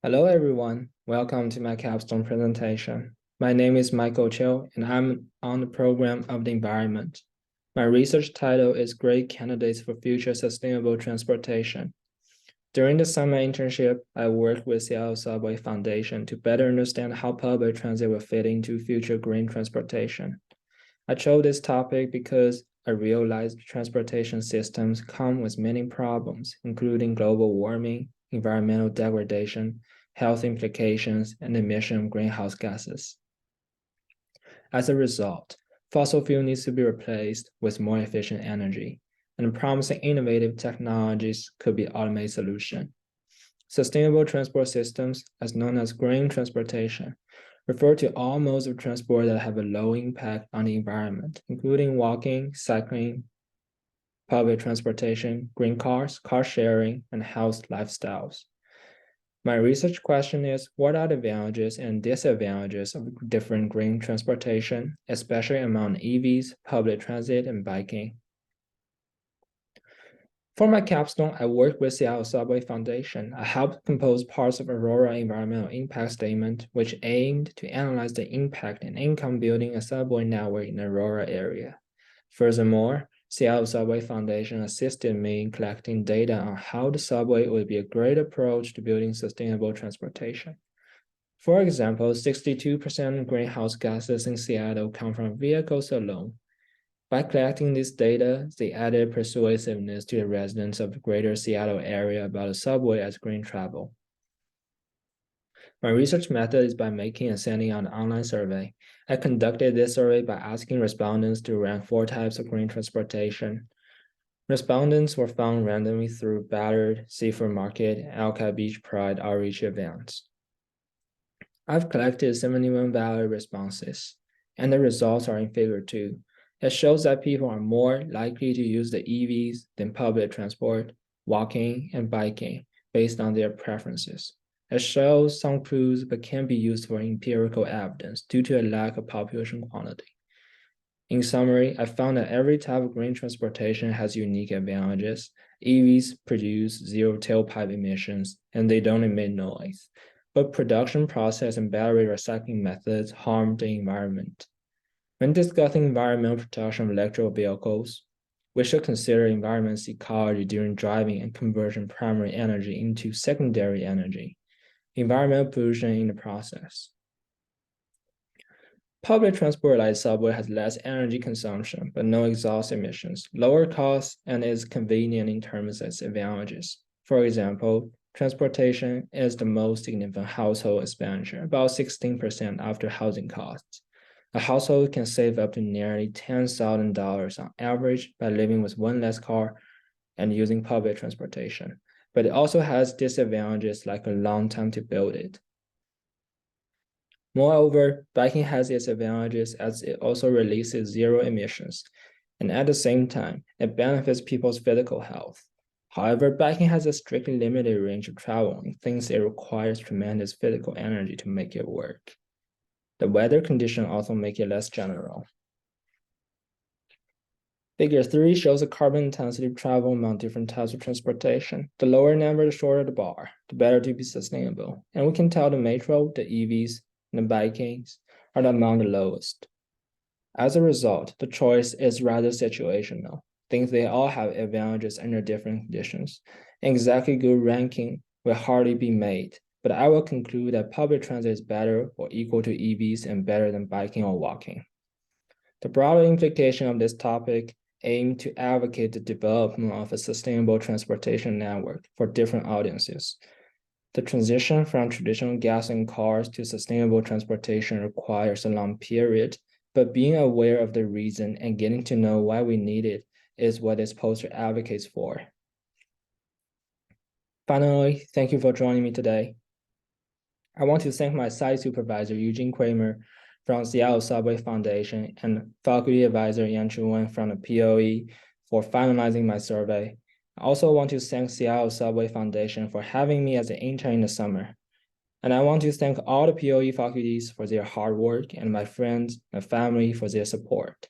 Hello, everyone. Welcome to my Capstone presentation. My name is Michael Chiu, and I'm on the program of the environment. My research title is Great Candidates for Future Sustainable Transportation. During the summer internship, I worked with Seattle Subway Foundation to better understand how public transit will fit into future green transportation. I chose this topic because I realized transportation systems come with many problems, including global warming, environmental degradation, health implications, and emission of greenhouse gases. As a result, fossil fuel needs to be replaced with more efficient energy, and promising innovative technologies could be automated solution. Sustainable transport systems, as known as green transportation, refer to all modes of transport that have a low impact on the environment, including walking, cycling, public transportation, green cars, car sharing, and health lifestyles. My research question is, what are the advantages and disadvantages of different green transportation, especially among EVs, public transit, and biking? For my capstone, I worked with Seattle Subway Foundation. I helped compose parts of Aurora Environmental Impact Statement, which aimed to analyze the impact and income building a subway network in the Aurora area. Furthermore, Seattle Subway Foundation assisted me in collecting data on how the subway would be a great approach to building sustainable transportation. For example, 62% of greenhouse gases in Seattle come from vehicles alone. By collecting this data, they added persuasiveness to the residents of the greater Seattle area about the subway as green travel. My research method is by making and sending out an online survey. I conducted this survey by asking respondents to rank 4 types of green transportation. Respondents were found randomly through Ballard, Seaford Market, Alka Beach Pride outreach events. I've collected 71 valid responses, and the results are in Figure 2. It shows that people are more likely to use the EVs than public transport, walking, and biking based on their preferences. It shows some clues but can't be used for empirical evidence due to a lack of population quantity. In summary, I found that every type of green transportation has unique advantages. EVs produce zero tailpipe emissions and they don't emit noise, but production process and battery recycling methods harm the environment. When discussing environmental protection of electric vehicles, we should consider environmental ecology during driving and conversion primary energy into secondary energy, environmental pollution in the process. Public transport like subway has less energy consumption, but no exhaust emissions, lower costs, and is convenient in terms of its advantages. For example, transportation is the most significant household expenditure, about 16% after housing costs. A household can save up to nearly $10,000 on average by living with one less car and using public transportation, but it also has disadvantages like a long time to build it. Moreover, biking has its advantages as it also releases zero emissions, and at the same time, it benefits people's physical health. However, biking has a strictly limited range of travel and thinks it requires tremendous physical energy to make it work. The weather conditions also make it less general. Figure 3 shows the carbon intensity of travel among different types of transportation. The lower number, the shorter the bar, the better to be sustainable. And we can tell the metro, the EVs, and the bikings are among the lowest. As a result, the choice is rather situational. Since they all have advantages under different conditions. Exactly good ranking will hardly be made, but I will conclude that public transit is better or equal to EVs and better than biking or walking. The broader implication of this topic aim to advocate the development of a sustainable transportation network for different audiences. The transition from traditional gasoline cars to sustainable transportation requires a long period, but being aware of the reason and getting to know why we need it is what this poster advocates for. Finally, thank you for joining me today. I want to thank my site supervisor, Eugene Kramer from Seattle Subway Foundation and faculty advisor Yan Chuan from the POE for finalizing my survey. I also want to thank Seattle Subway Foundation for having me as an intern in the summer. And I want to thank all the POE faculties for their hard work and my friends and family for their support.